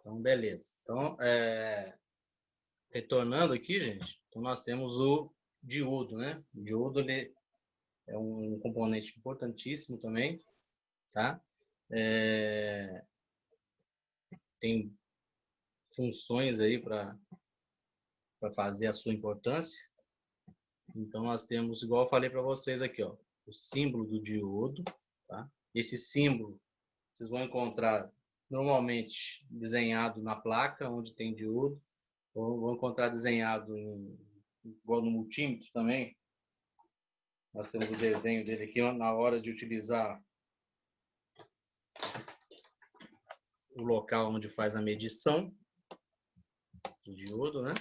Então, beleza. Então, retornando aqui, gente, então nós temos o diodo, né? O diodo, ele é um componente importantíssimo também, tá? Tem funções aí para fazer a sua importância. Então, nós temos, igual eu falei para vocês aqui, ó, o símbolo do diodo, tá? Esse símbolo vocês vão encontrar normalmente desenhado na placa onde tem diodo, ou vão encontrar desenhado igual no multímetro também. Nós temos o desenho dele aqui na hora de utilizar o local onde faz a medição do diodo, né?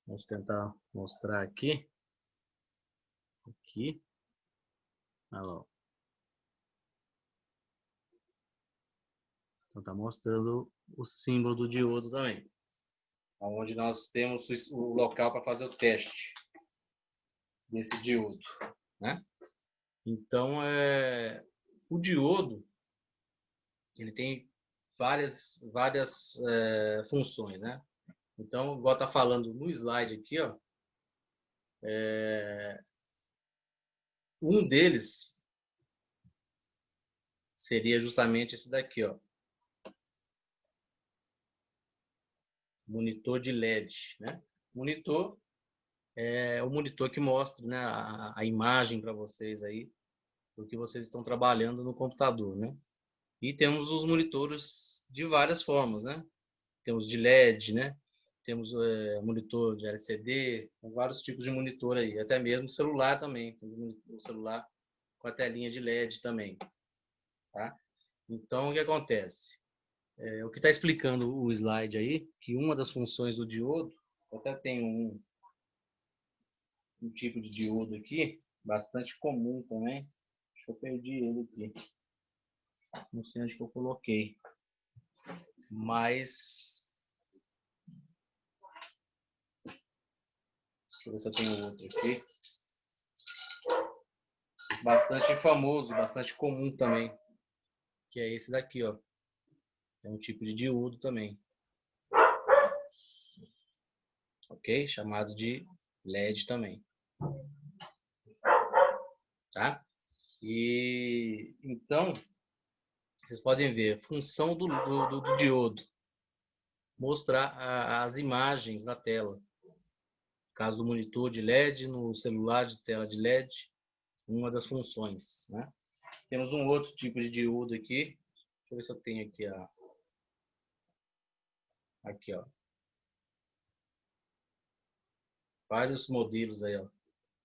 Vamos tentar mostrar aqui. Aqui. Olha lá. Então tá mostrando o símbolo do diodo também. Onde nós temos o local para fazer o teste desse diodo, né? Então, o diodo, ele tem várias funções, né? Então, igual tá falando no slide aqui, ó, um deles seria justamente esse daqui, ó, monitor de LED, né? Monitor é o monitor que mostra, né, a imagem para vocês aí do que vocês estão trabalhando no computador, né? E temos os monitores de várias formas, né? Temos de LED, né? Temos monitor de LCD, vários tipos de monitor aí, até mesmo celular também, o celular com a telinha de LED também, tá? Então, o que acontece? O que está explicando o slide aí, que uma das funções do diodo, eu até tenho um tipo de diodo aqui, bastante comum também, acho que eu perdi ele aqui, não sei onde que eu coloquei, mas deixa eu ver se eu tenho outro aqui, bastante famoso, bastante comum também, que é esse daqui, ó, é um tipo de diodo também, ok? Chamado de LED também, tá? E então, vocês podem ver a função do diodo, mostrar as imagens na tela. No caso do monitor de LED, no celular de tela de LED, uma das funções, né? Temos um outro tipo de diodo aqui. Deixa eu ver se eu tenho aqui, aqui, ó. Vários modelos aí, ó.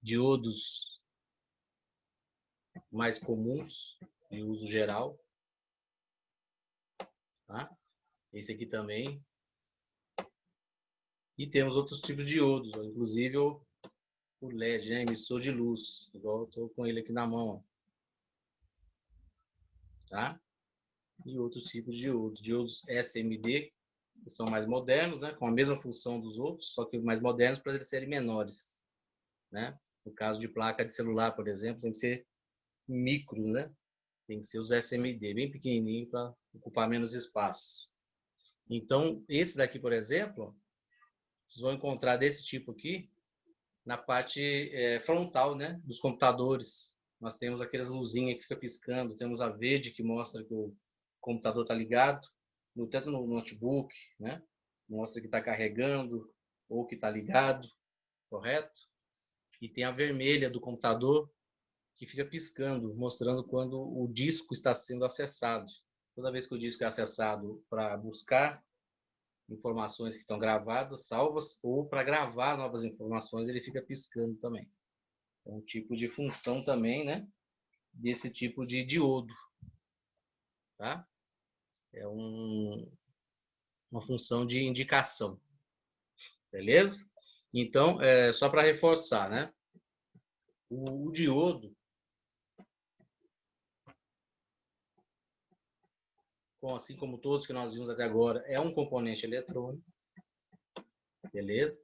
Diodos mais comuns, de uso geral, tá? Esse aqui também. E temos outros tipos de diodos, ó. Inclusive o LED, né? Emissor de luz, igual eu estou com ele aqui na mão, ó. Tá? E outros tipos de diodos. Diodos SMD, que são mais modernos, né? Com a mesma função dos outros, só que mais modernos para eles serem menores, né? No caso de placa de celular, por exemplo, tem que ser micro, né? Tem que ser os SMD, bem pequenininho para ocupar menos espaço. Então, esse daqui, por exemplo, vocês vão encontrar desse tipo aqui na parte frontal, né? Dos computadores. Nós temos aquelas luzinhas que fica piscando, temos a verde que mostra que o computador está ligado, tanto no notebook, né? Mostra que está carregando ou que está ligado, correto? E tem a vermelha do computador que fica piscando, mostrando quando o disco está sendo acessado. Toda vez que o disco é acessado para buscar informações que estão gravadas, salvas, ou para gravar novas informações, ele fica piscando também. É um tipo de função também, né? Desse tipo de diodo, tá? É uma função de indicação, beleza? Então, só para reforçar, né? O diodo, assim como todos que nós vimos até agora, é um componente eletrônico, beleza?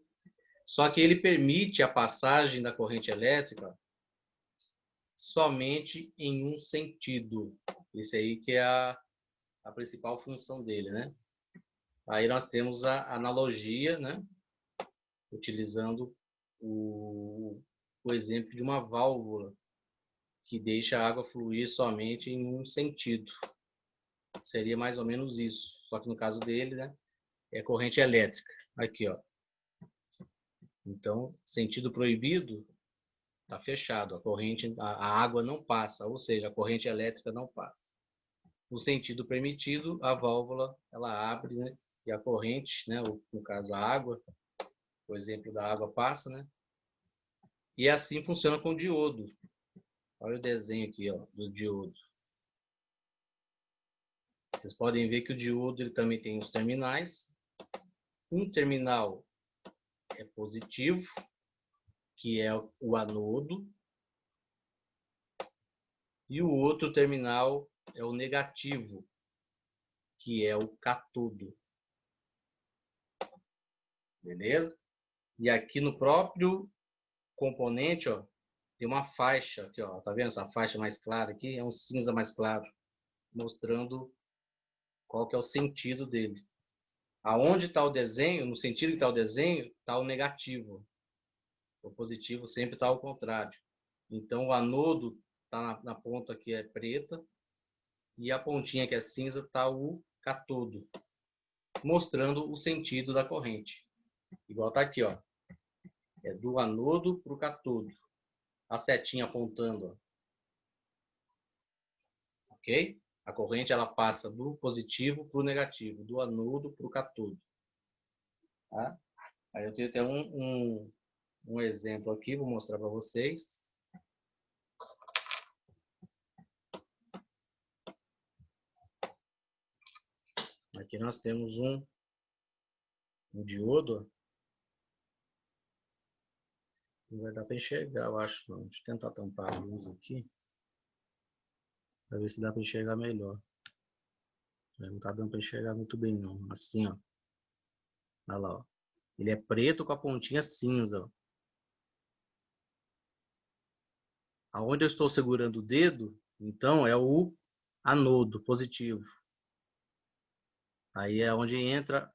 Só que ele permite a passagem da corrente elétrica somente em um sentido. Esse aí que é a principal função dele, né? Aí nós temos a analogia, né? Utilizando o exemplo de uma válvula que deixa a água fluir somente em um sentido. Seria mais ou menos isso. Só que no caso dele, né, é corrente elétrica. Aqui, ó. Então, sentido proibido está fechado. A água não passa, ou seja, a corrente elétrica não passa. No sentido permitido, a válvula ela abre, né, e a corrente, né, no caso a água, o exemplo da água passa, né? E assim funciona com o diodo. Olha o desenho aqui, ó, do diodo. Vocês podem ver que o diodo ele também tem os terminais. Um terminal é positivo, que é o anodo, e o outro terminal é o negativo, que é o catodo. Beleza? E aqui no próprio componente, ó, tem uma faixa aqui, ó, tá vendo essa faixa mais clara aqui? É um cinza mais claro, mostrando qual que é o sentido dele. Aonde está o desenho, no sentido que está o desenho, está o negativo. O positivo sempre está ao contrário. Então, o anodo está na ponta que é preta e a pontinha que é cinza está o catodo, mostrando o sentido da corrente. Igual está aqui, ó. É do anodo para o catodo. A setinha apontando, ó. Ok? A corrente ela passa do positivo para o negativo, do anodo para o catodo. Tá? Aí eu tenho até um exemplo aqui, vou mostrar para vocês. Aqui nós temos um diodo. Não vai dar para enxergar, eu acho. Não. Deixa eu tentar tampar a luz aqui. Para ver se dá para enxergar melhor. Não está dando para enxergar muito bem, não. Assim, ó. Olha lá, ó. Ele é preto com a pontinha cinza. Ó. Aonde eu estou segurando o dedo, então, é o anodo positivo. Aí é onde entra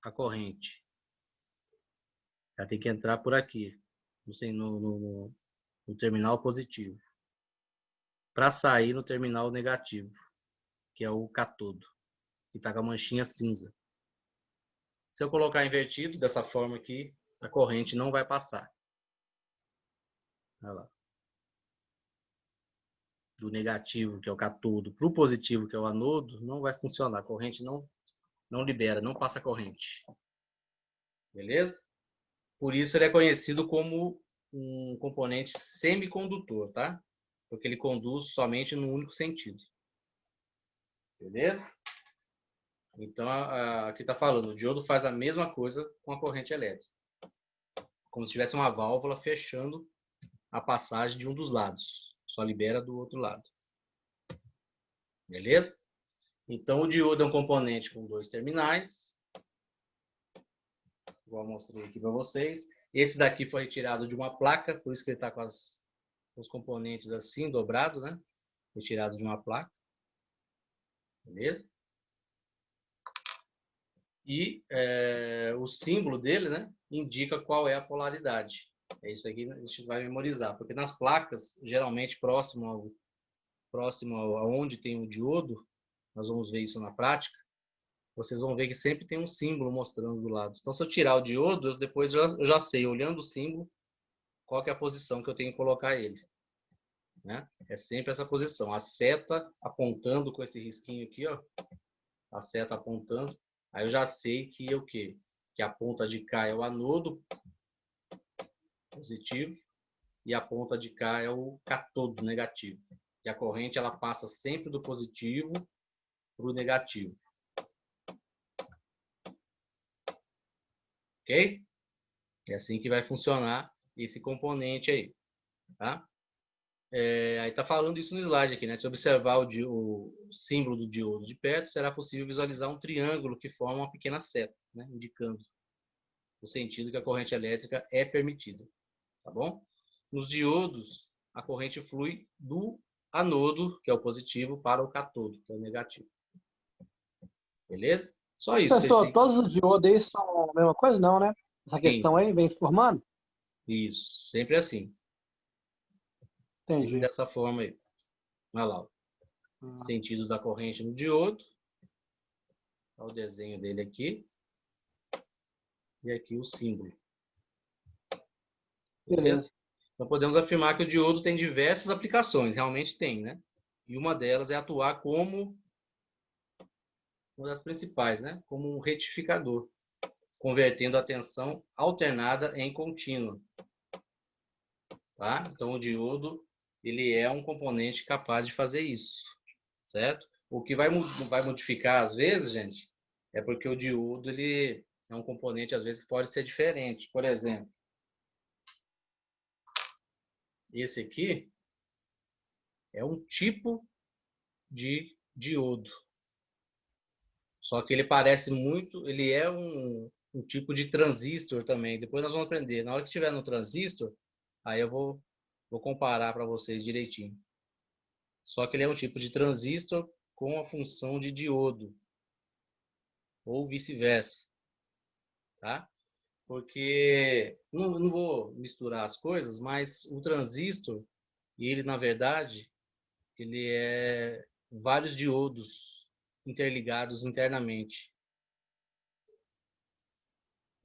a corrente. Ela tem que entrar por aqui, no terminal positivo. Para sair no terminal negativo, que é o catodo, que está com a manchinha cinza. Se eu colocar invertido, dessa forma aqui, a corrente não vai passar. Olha lá. Do negativo, que é o catodo, para o positivo, que é o anodo, não vai funcionar. A corrente não libera, não passa corrente. Beleza? Por isso ele é conhecido como um componente semicondutor, tá? Porque ele conduz somente no único sentido. Beleza? Então, aqui está falando, o diodo faz a mesma coisa com a corrente elétrica. Como se tivesse uma válvula fechando a passagem de um dos lados. Só libera do outro lado. Beleza? Então, o diodo é um componente com dois terminais. Igual eu mostrei aqui para vocês. Esse daqui foi retirado de uma placa, por isso que ele está com os componentes assim, dobrados, né? Retirado de uma placa. Beleza? E o símbolo dele, né? Indica qual é a polaridade. É isso aqui que a gente vai memorizar. Porque nas placas, geralmente próximo aonde tem o diodo, nós vamos ver isso na prática, vocês vão ver que sempre tem um símbolo mostrando do lado. Então, se eu tirar o diodo, depois eu já sei, olhando o símbolo, qual que é a posição que eu tenho que colocar ele. Né? É sempre essa posição. A seta apontando com esse risquinho aqui, ó. A seta apontando. Aí eu já sei que é o quê? Que a ponta de cá é o anodo positivo e a ponta de cá é o catodo negativo. E a corrente ela passa sempre do positivo para o negativo. Ok? É assim que vai funcionar esse componente aí. Tá? Aí está falando isso no slide aqui, né? Se observar o símbolo do diodo de perto, será possível visualizar um triângulo que forma uma pequena seta, né? Indicando o sentido que a corrente elétrica é permitida. Tá bom? Nos diodos, a corrente flui do anodo, que é o positivo, para o catodo, que é o negativo. Beleza? Só isso que a gente Professor, tem. todos os diodos aí são a mesma coisa? Não, né? Essa Sim, questão aí vem formando? isso. Sempre assim. Sempre Entendi. dessa forma aí. Olha lá. O Hum, sentido da corrente no diodo. Olha o desenho dele aqui. E aqui o símbolo. Beleza? beleza. Então podemos afirmar que o diodo tem diversas aplicações. Realmente tem, né? E uma delas é atuar como uma das principais, né? Como um retificador, convertendo a tensão alternada em contínua. Tá? Então o diodo ele é um componente capaz de fazer isso, certo? O que vai modificar às vezes, gente, é porque o diodo ele é um componente às vezes que pode ser diferente. Por exemplo, esse aqui é um tipo de diodo, só que ele parece muito, ele é um tipo de transistor também. Depois nós vamos aprender. Na hora que estiver no transistor, aí eu vou comparar para vocês direitinho. Só que ele é um tipo de transistor com a função de diodo, ou vice-versa, tá? Porque não vou misturar as coisas, mas o transistor, ele na verdade, ele é vários diodos interligados internamente.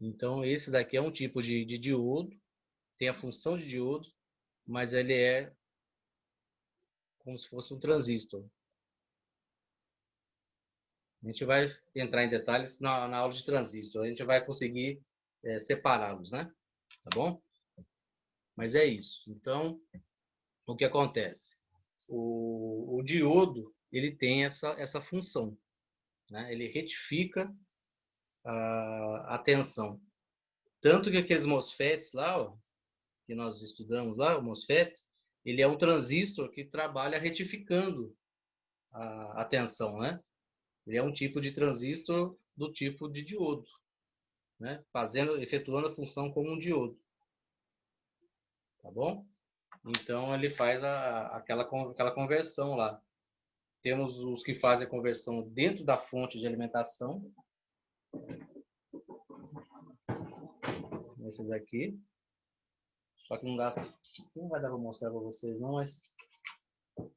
Então esse daqui é um tipo de diodo, tem a função de diodo, mas ele é como se fosse um transistor. A gente vai entrar em detalhes na aula de transistor, a gente vai conseguir separá-los, né? Tá bom? Mas é isso. Então, o que acontece? O diodo, ele tem essa função, né? Ele retifica a tensão. Tanto que aqueles MOSFETs lá, ó, que nós estudamos lá, o MOSFET, ele é um transistor que trabalha retificando a tensão, né? Ele é um tipo de transistor do tipo de diodo, né? Efetuando a função como um diodo, tá bom? Então ele faz aquela conversão lá. Temos os que fazem a conversão dentro da fonte de alimentação, esse daqui. Só que não vai dar para mostrar para vocês não, mas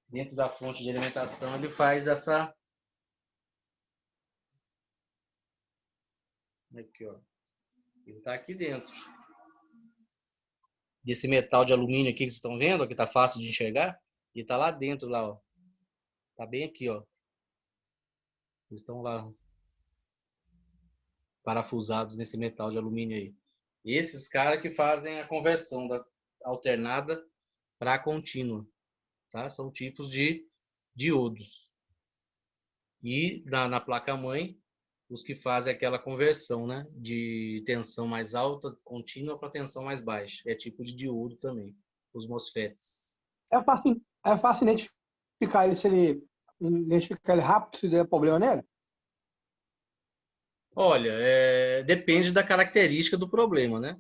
dentro da fonte de alimentação ele faz essa aqui, ó. Ele está aqui dentro. Desse metal de alumínio aqui que vocês estão vendo, que está fácil de enxergar, e está lá dentro lá, ó. Tá bem aqui, ó. Eles estão lá parafusados nesse metal de alumínio aí. Esses caras que fazem a conversão da alternada para contínua, tá? São tipos de diodos. E na placa-mãe, os que fazem aquela conversão, né? De tensão mais alta, contínua, para tensão mais baixa. É tipo de diodo também, os MOSFETs. É fácil identificar ele se ele identificar ele rápido se der problema nele? Olha, depende da característica do problema, né?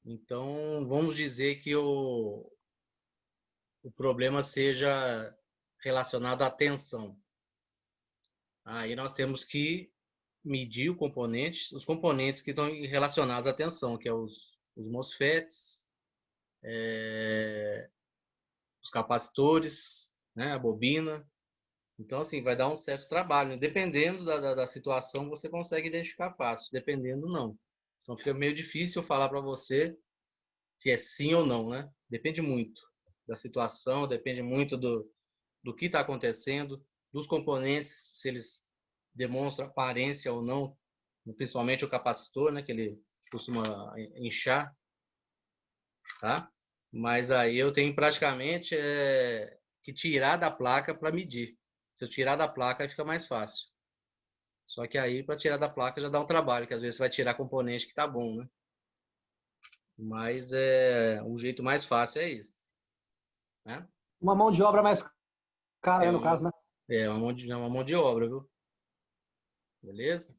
Então, vamos dizer que o problema seja relacionado à tensão. Aí nós temos que medir os componentes que estão relacionados à tensão, que é os MOSFETs, os capacitores, né, a bobina. Então, assim, vai dar um certo trabalho. Dependendo da situação, você consegue identificar fácil. Dependendo, não. Então, fica meio difícil falar para você se é sim ou não, né? Depende muito da situação, depende muito do que está acontecendo, dos componentes, se eles demonstram aparência ou não, principalmente o capacitor, né, que ele costuma inchar, tá? Mas aí eu tenho praticamente que tirar da placa para medir. Se eu tirar da placa, aí fica mais fácil. Só que aí, para tirar da placa, já dá um trabalho, que às vezes você vai tirar componente que tá bom, né? Mas o jeito mais fácil é esse, né? Uma mão de obra mais cara, É né, no caso, uma, né? uma mão de obra, viu? Beleza?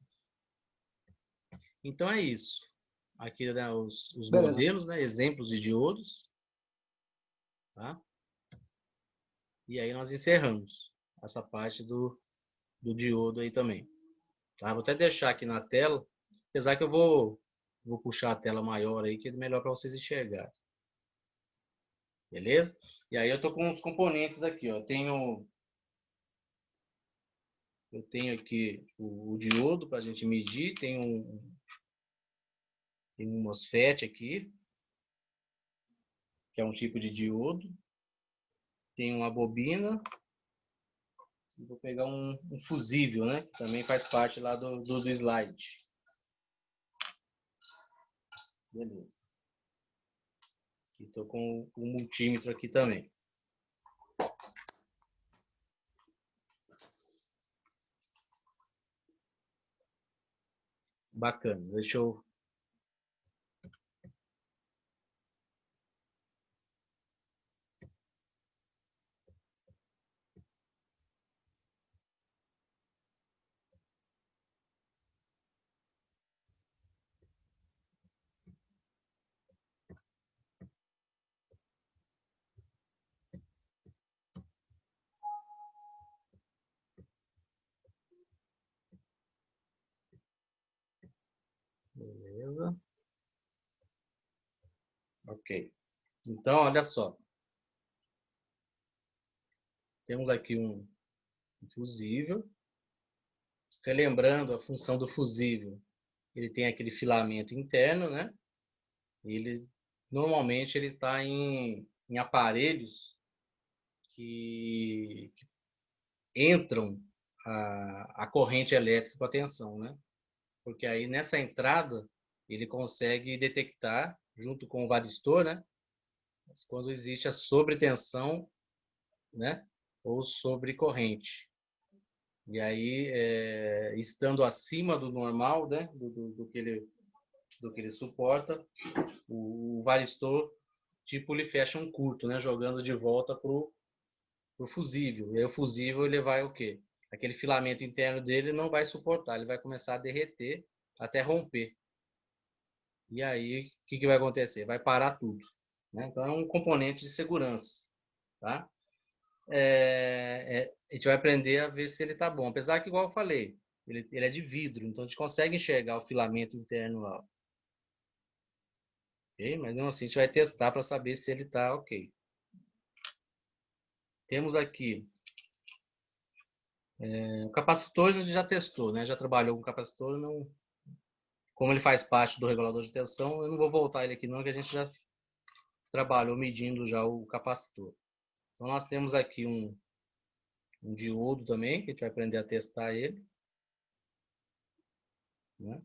Então é isso. Aqui, né, os Beleza. modelos, né, exemplos de diodos, tá? E aí nós encerramos essa parte do diodo aí também. Tá? Vou até deixar aqui na tela, apesar que eu vou puxar a tela maior aí, que é melhor para vocês enxergarem. Beleza? E aí eu tô com os componentes aqui, ó. Eu tenho aqui o diodo para a gente medir, tem um MOSFET aqui, que é um tipo de diodo. Tem uma bobina. E vou pegar um fusível, né? Que também faz parte lá do slide. Beleza. Estou com o multímetro aqui também. Bacana. Deixa eu... Beleza. Ok. Então, olha só. Temos aqui um fusível. Relembrando a função do fusível. Ele tem aquele filamento interno, né? Normalmente ele está em aparelhos que entram a corrente elétrica com a tensão, né? Porque aí nessa entrada ele consegue detectar, junto com o varistor, né? Quando existe a sobretensão, né? Ou sobrecorrente. E aí, estando acima do normal, né? Do que ele suporta, o varistor, tipo, ele fecha um curto, né? Jogando de volta pro fusível. E aí o fusível, ele vai o quê? Aquele filamento interno dele não vai suportar, ele vai começar a derreter até romper. E aí, o que vai acontecer? Vai parar tudo. Né? Então, é um componente de segurança. Tá? A gente vai aprender a ver se ele está bom. Apesar que, igual eu falei, ele é de vidro, então a gente consegue enxergar o filamento interno lá. Okay? Mas não assim, a gente vai testar para saber se ele está ok. Temos aqui o capacitor, a gente já testou, né? Já trabalhou com capacitor, não... Como ele faz parte do regulador de tensão, eu não vou voltar ele aqui não, que a gente já trabalhou medindo já o capacitor. Então nós temos aqui um diodo também, que a gente vai aprender a testar ele. Né?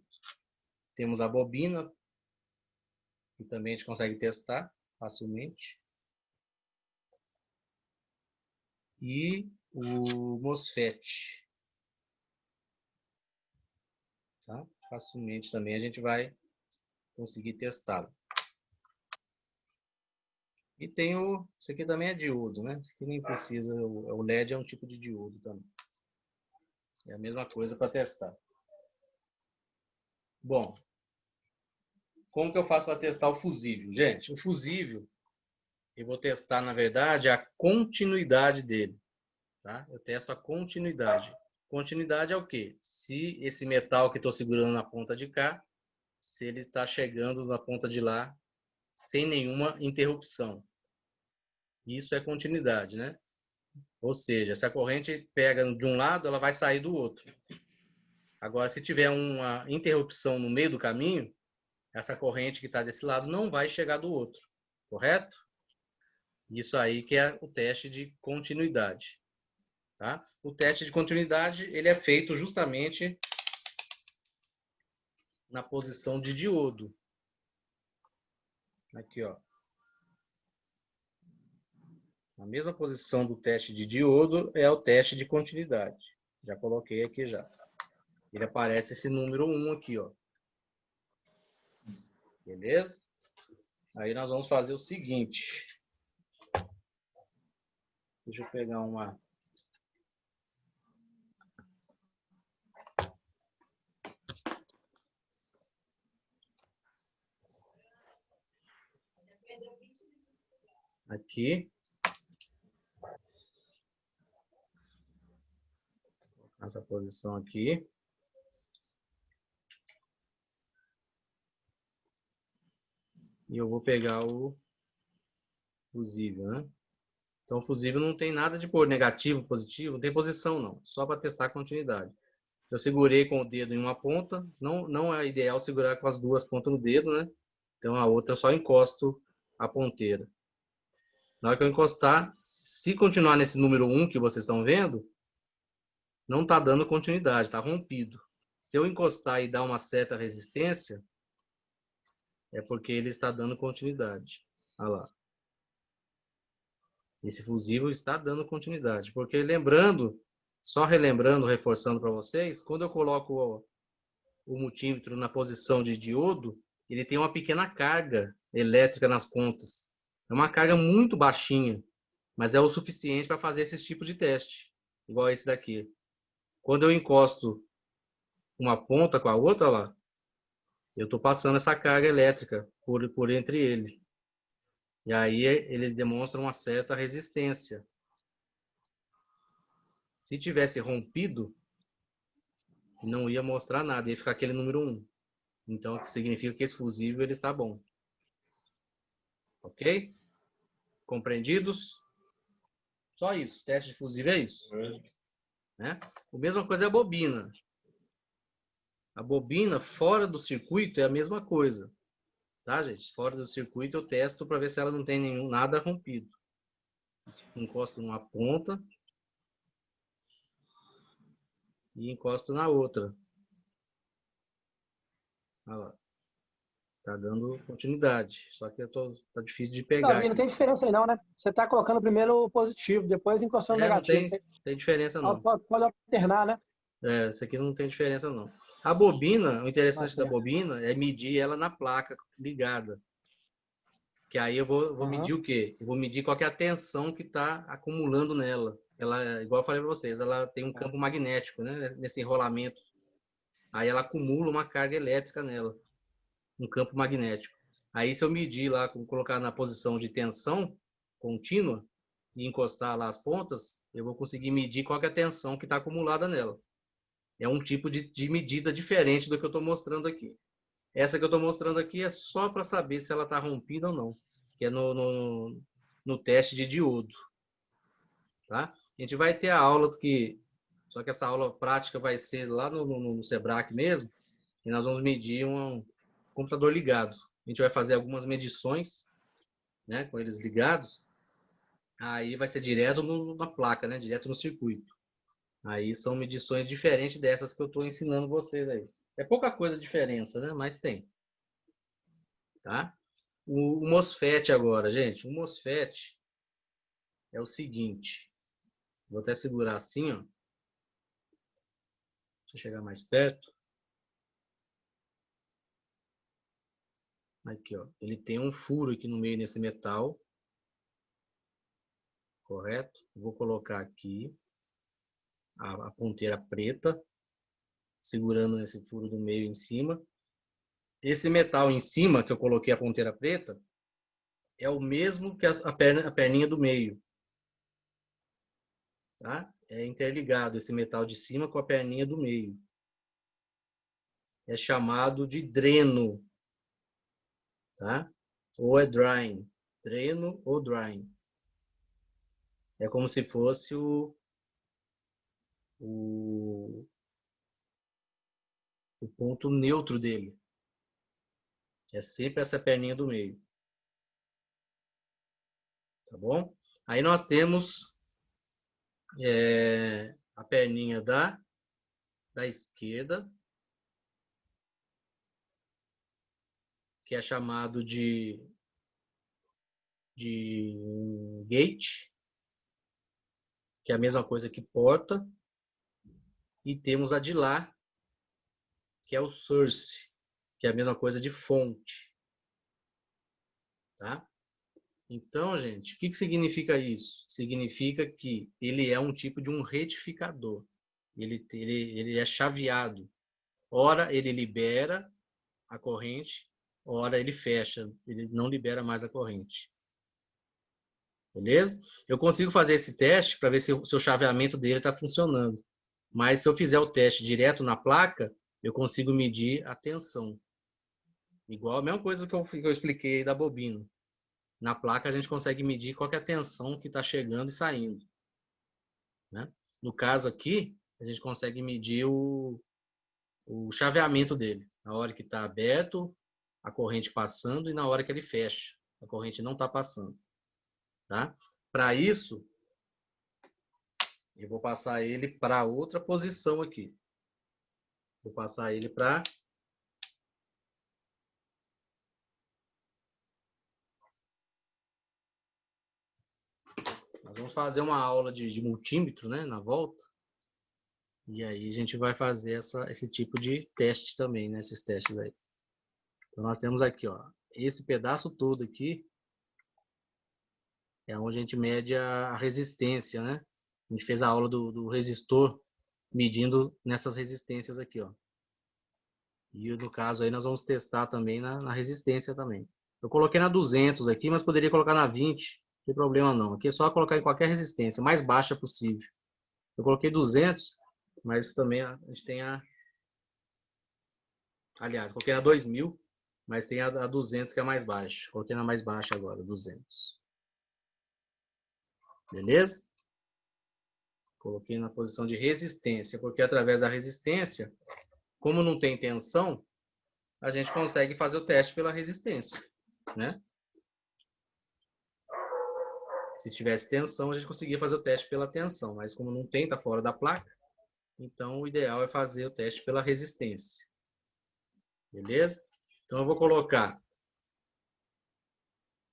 Temos a bobina, que também a gente consegue testar facilmente. E o MOSFET. Tá? Facilmente também a gente vai conseguir testá-lo. E tem esse aqui também é diodo, né? Esse aqui nem precisa, o LED é um tipo de diodo também. É a mesma coisa para testar. Bom, como que eu faço para testar o fusível? Gente, o fusível, eu vou testar, na verdade, a continuidade dele. Tá? Eu testo a continuidade. Continuidade é o quê? Se esse metal que estou segurando na ponta de cá, se ele está chegando na ponta de lá sem nenhuma interrupção. Isso é continuidade, né? Ou seja, se a corrente pega de um lado, ela vai sair do outro. Agora, se tiver uma interrupção no meio do caminho, essa corrente que está desse lado não vai chegar do outro, correto? Isso aí que é o teste de continuidade. Tá? O teste de continuidade ele é feito justamente na posição de diodo. Aqui, ó. A mesma posição do teste de diodo é o teste de continuidade. Já coloquei aqui já. Ele aparece esse número 1 aqui, ó. Beleza? Aí nós vamos fazer o seguinte. Deixa eu pegar uma... Aqui. Essa posição aqui. E eu vou pegar o fusível, né? Então, o fusível não tem nada de pôr negativo, positivo, não tem posição, não. Só para testar a continuidade. Eu segurei com o dedo em uma ponta. Não é ideal segurar com as duas pontas no dedo, né? Então, a outra eu só encosto a ponteira. Na hora que eu encostar, se continuar nesse número 1 que vocês estão vendo, não está dando continuidade, está rompido. Se eu encostar e dar uma certa resistência, é porque ele está dando continuidade. Olha lá. Esse fusível está dando continuidade. Porque lembrando, só relembrando, reforçando para vocês, quando eu coloco o multímetro na posição de diodo, ele tem uma pequena carga elétrica nas pontas. É uma carga muito baixinha, mas é o suficiente para fazer esse tipo de teste, igual esse daqui. Quando eu encosto uma ponta com a outra, lá, eu estou passando essa carga elétrica por entre ele. E aí ele demonstra uma certa resistência. Se tivesse rompido, não ia mostrar nada, ia ficar aquele número 1. Então, o que significa que esse fusível ele está bom. Ok? Compreendidos? Só isso. Teste de fusível é isso. Né? A mesma coisa é a bobina. A bobina fora do circuito é a mesma coisa. Tá, gente? Fora do circuito eu testo para ver se ela não tem nada rompido. Encosto numa ponta e encosto na outra. Olha lá. Tá dando continuidade. Só que tá difícil de pegar Davi, não aqui. tem diferença aí não, né? Você está colocando primeiro o positivo, depois encostando o Não negativo. tem diferença não. Pode alternar, né? Isso aqui não tem diferença não. A bobina, o Tá interessante da certo. bobina é medir ela na placa ligada. Que aí eu vou medir o quê? Eu vou medir qual que é a tensão que está acumulando nela. Ela, igual eu falei para vocês, ela tem um campo magnético, né? Nesse enrolamento. Aí ela acumula uma carga elétrica nela, um campo magnético. Aí se eu medir lá, colocar na posição de tensão contínua e encostar lá as pontas, eu vou conseguir medir qual que é a tensão que está acumulada nela. É um tipo de medida diferente do que eu estou mostrando aqui. Essa que eu estou mostrando aqui é só para saber se ela está rompida ou não, que é no teste de diodo. Tá? A gente vai ter a aula só que essa aula prática vai ser lá no Sebrae mesmo, e nós vamos medir um computador ligado. A gente vai fazer algumas medições, né, com eles ligados, aí vai ser direto na placa, né, direto no circuito. Aí são medições diferentes dessas que eu estou ensinando vocês aí. É pouca coisa de diferença, né, mas tem. Tá? O MOSFET agora, gente. O MOSFET é o seguinte. Vou até segurar assim, ó. Deixa eu chegar mais perto. Aqui, ó. Ele tem um furo aqui no meio nesse metal. Correto? Vou colocar aqui a ponteira preta, segurando nesse furo do meio em cima. Esse metal em cima, que eu coloquei a ponteira preta, é o mesmo que a perninha do meio. Tá? É interligado esse metal de cima com a perninha do meio. É chamado de dreno. Tá? Ou é drying. Dreno ou drying. É como se fosse o ponto neutro dele. É sempre essa perninha do meio. Tá bom? Aí nós temos a perninha da esquerda, que é chamado de gate, que é a mesma coisa que porta. E temos a de lá, que é o source, que é a mesma coisa de fonte. Tá? Então, gente, o que significa isso? Significa que ele é um tipo de um retificador. Ele é chaveado. Ora ele libera a corrente, ora ele fecha. Ele não libera mais a corrente. Beleza? Eu consigo fazer esse teste para ver se o chaveamento dele está funcionando. Mas se eu fizer o teste direto na placa, eu consigo medir a tensão. Igual a mesma coisa que eu expliquei aí da bobina. Na placa a gente consegue medir qual que é a tensão que está chegando e saindo, né? No caso aqui, a gente consegue medir o chaveamento dele. Na hora que está aberto, a corrente passando, e na hora que ele fecha, a corrente não está passando. Tá? Para isso, eu vou passar ele para outra posição aqui. Vou passar ele para... Nós vamos fazer uma aula de multímetro, né, na volta. E aí a gente vai fazer esse tipo de teste também, né, esses testes aí. Então nós temos aqui, ó, esse pedaço todo aqui é onde a gente mede a resistência, né? A gente fez a aula do resistor medindo nessas resistências aqui, ó. E no caso aí nós vamos testar também na resistência também. Eu coloquei na 200 aqui, mas poderia colocar na 20, não tem problema não. Aqui é só colocar em qualquer resistência, mais baixa possível. Eu coloquei 200, mas também a gente tem a... Aliás, coloquei na 2000, mas tem a 200 que é mais baixa. Coloquei na mais baixa agora, 200. Beleza? Coloquei na posição de resistência, porque através da resistência, como não tem tensão, a gente consegue fazer o teste pela resistência, né? Se tivesse tensão, a gente conseguia fazer o teste pela tensão, mas como não tem, está fora da placa, então o ideal é fazer o teste pela resistência. Beleza? Então eu vou colocar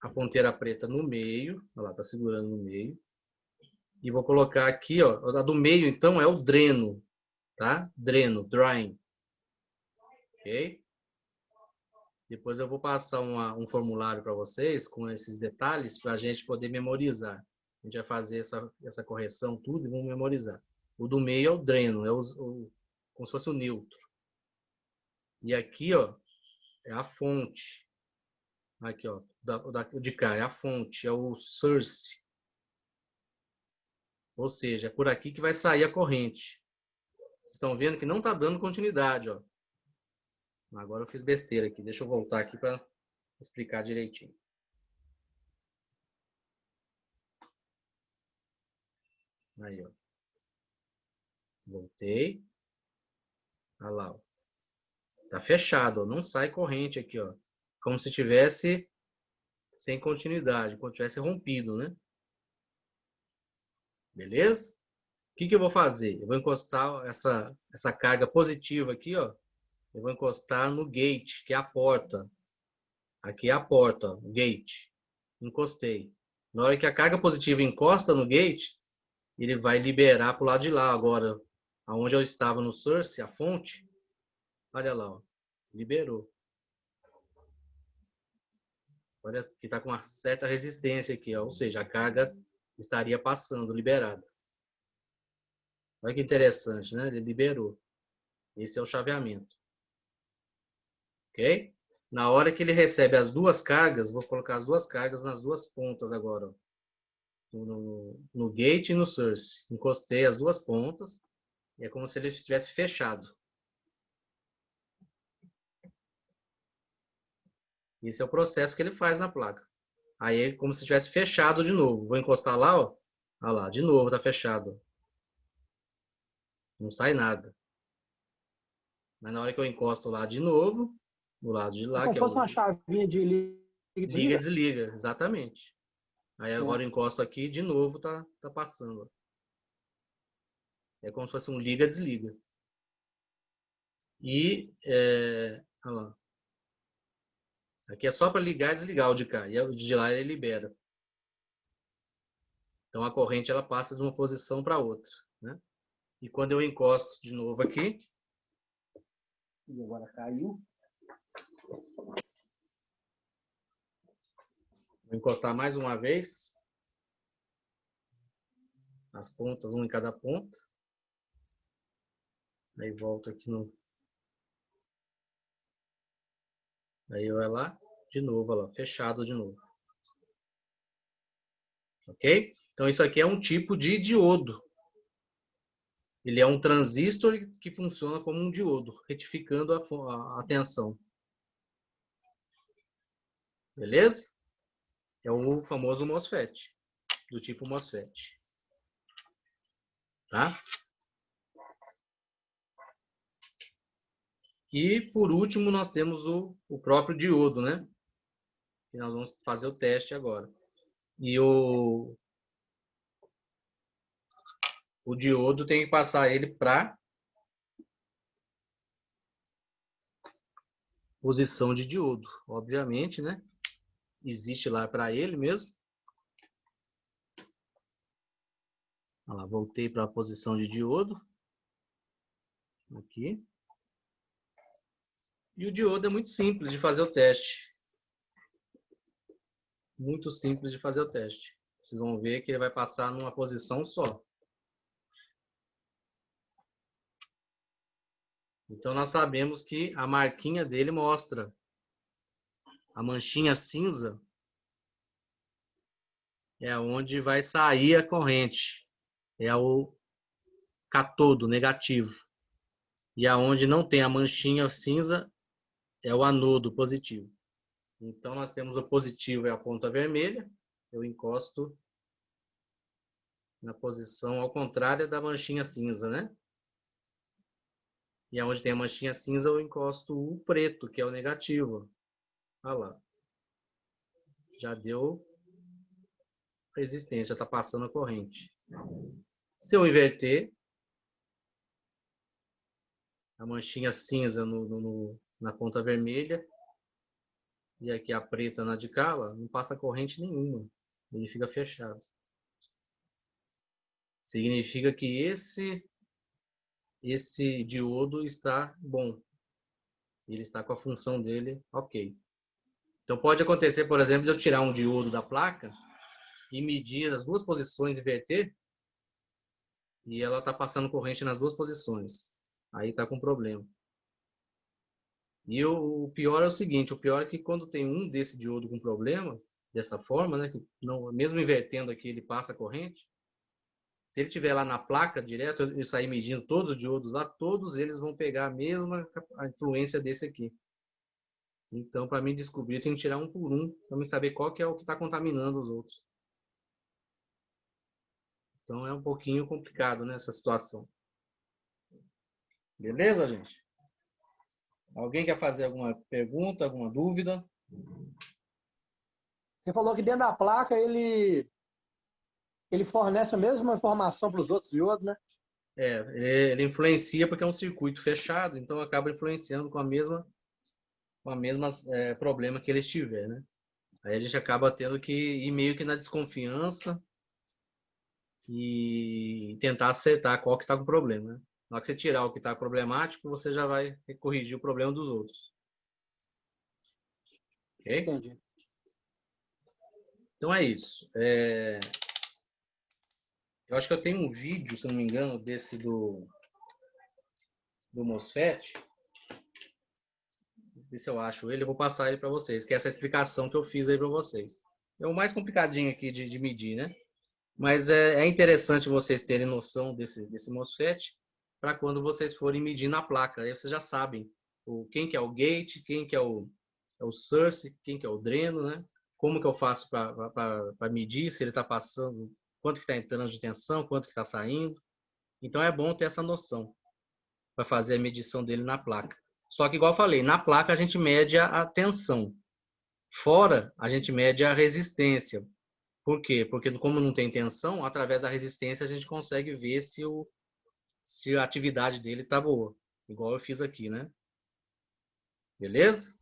a ponteira preta no meio, olha lá, está segurando no meio. E vou colocar aqui, ó, a do meio então é o dreno, tá? Dreno, drying. Ok? Depois eu vou passar um formulário para vocês com esses detalhes para a gente poder memorizar. A gente vai fazer essa correção tudo e vamos memorizar. O do meio é o dreno, é como se fosse o neutro. E aqui, ó, é a fonte. Aqui, ó, de cá é a fonte, é o source. Ou seja, é por aqui que vai sair a corrente. Vocês estão vendo que não está dando continuidade, ó. Agora eu fiz besteira aqui. Deixa eu voltar aqui para explicar direitinho. Aí, ó. Voltei. Olha lá, ó. Tá fechado, ó. Não sai corrente aqui, ó. Como se tivesse sem continuidade, como se tivesse rompido, né? Beleza? O que eu vou fazer? Eu vou encostar essa carga positiva aqui, ó. Eu vou encostar no gate, que é a porta. Aqui é a porta, ó, o gate. Encostei. Na hora que a carga positiva encosta no gate, ele vai liberar para o lado de lá agora. Aonde eu estava no source, a fonte. Olha lá, ó. Liberou. Olha que está com uma certa resistência aqui, ó. Ou seja, a carga estaria passando, liberada. Olha que interessante, né? Ele liberou. Esse é o chaveamento. Ok? Na hora que ele recebe as duas cargas, vou colocar as duas cargas nas duas pontas agora, ó. No gate e no source. Encostei as duas pontas. E é como se ele estivesse fechado. Esse é o processo que ele faz na placa. Aí é como se tivesse fechado de novo. Vou encostar lá, ó. Olha lá, de novo tá fechado. Não sai nada. Mas na hora que eu encosto lá de novo, do lado de É lá, como que se é fosse o uma chavinha de liga e liga e desliga? desliga, exatamente. Aí agora eu encosto aqui, de novo tá passando. É como se fosse um liga e desliga. E, olha lá. Aqui é só para ligar e desligar o de cá. E o de lá ele libera. Então a corrente ela passa de uma posição para outra, né? E quando eu encosto de novo aqui, e agora caiu. Vou encostar mais uma vez. As pontas, uma em cada ponta. Aí volto aqui no... Aí vai lá, de novo, olha lá, fechado de novo. Ok? Então isso aqui é um tipo de diodo. Ele é um transistor que funciona como um diodo, retificando a tensão. Beleza? É o famoso MOSFET, do tipo MOSFET. Tá? E, por último, nós temos o próprio diodo, né? Que nós vamos fazer o teste agora. E o diodo tem que passar ele para posição de diodo, obviamente, né? Existe lá para ele mesmo. Olha lá, voltei para a posição de diodo. Aqui. E o diodo é muito simples de fazer o teste. Muito simples de fazer o teste. Vocês vão ver que ele vai passar numa posição só. Então, nós sabemos que a marquinha dele mostra a manchinha cinza é onde vai sair a corrente. É o catodo negativo. E aonde não tem a manchinha cinza é o anodo positivo. Então, nós temos o positivo é a ponta vermelha. Eu encosto na posição ao contrário da manchinha cinza, né? E aonde tem a manchinha cinza, eu encosto o preto, que é o negativo. Olha lá. Já deu resistência, está passando a corrente. Se eu inverter, a manchinha cinza na ponta vermelha e aqui a preta na de cá, ó, não passa corrente nenhuma. Ele fica fechado. Significa que esse diodo está bom. Ele está com a função dele ok. Então pode acontecer, por exemplo, de eu tirar um diodo da placa e medir as duas posições e inverter, e ela está passando corrente nas duas posições. Aí está com problema. E o pior é o seguinte, o pior é que quando tem um desse diodo com problema, dessa forma, né, que não, mesmo invertendo aqui ele passa a corrente, se ele estiver lá na placa direto, eu sair medindo todos os diodos lá, todos eles vão pegar a mesma influência desse aqui. Então, para mim descobrir, eu tenho que tirar um por um, para me saber qual que é o que está contaminando os outros. Então, é um pouquinho complicado, né, essa situação. Beleza, gente? Alguém quer fazer alguma pergunta, alguma dúvida? Você falou que dentro da placa ele fornece a mesma informação para os outros diodos, né? Ele influencia porque é um circuito fechado, então acaba influenciando com a mesma problema que ele estiver, né? Aí a gente acaba tendo que ir meio que na desconfiança e tentar acertar qual que está com o problema, né? Na hora que você tirar o que está problemático, você já vai corrigir o problema dos outros. Ok? Entendi. Então é isso. Eu acho que eu tenho um vídeo, se não me engano, desse do MOSFET. Ver se eu acho ele, eu vou passar ele para vocês, que é essa explicação que eu fiz aí para vocês. É o mais complicadinho aqui de medir, né? Mas é interessante vocês terem noção desse MOSFET para quando vocês forem medir na placa. Aí vocês já sabem quem que é o gate, quem que é o source, quem que é o dreno, né? Como que eu faço para medir se ele está passando, quanto que está entrando de tensão, quanto que está saindo. Então é bom ter essa noção para fazer a medição dele na placa. Só que, igual eu falei, na placa a gente mede a tensão. Fora, a gente mede a resistência. Por quê? Porque como não tem tensão, através da resistência a gente consegue ver se a atividade dele está boa. Igual eu fiz aqui, né? Beleza?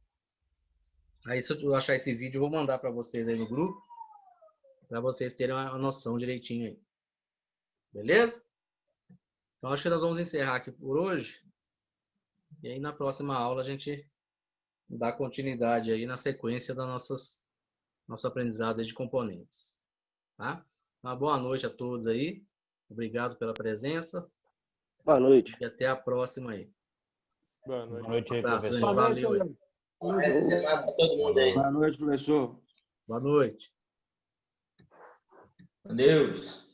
Aí se eu achar esse vídeo, eu vou mandar para vocês aí no grupo, para vocês terem uma noção direitinho aí. Beleza? Então acho que nós vamos encerrar aqui por hoje. E aí na próxima aula a gente dá continuidade aí na sequência da nosso aprendizado de componentes. Tá? Uma boa noite a todos aí. Obrigado pela presença. Boa noite. E até a próxima aí. Boa noite. Boa noite aí, Abraço, professor. Boa noite, valeu aí. Para todo mundo aí. Boa noite, professor. Boa noite. Adeus.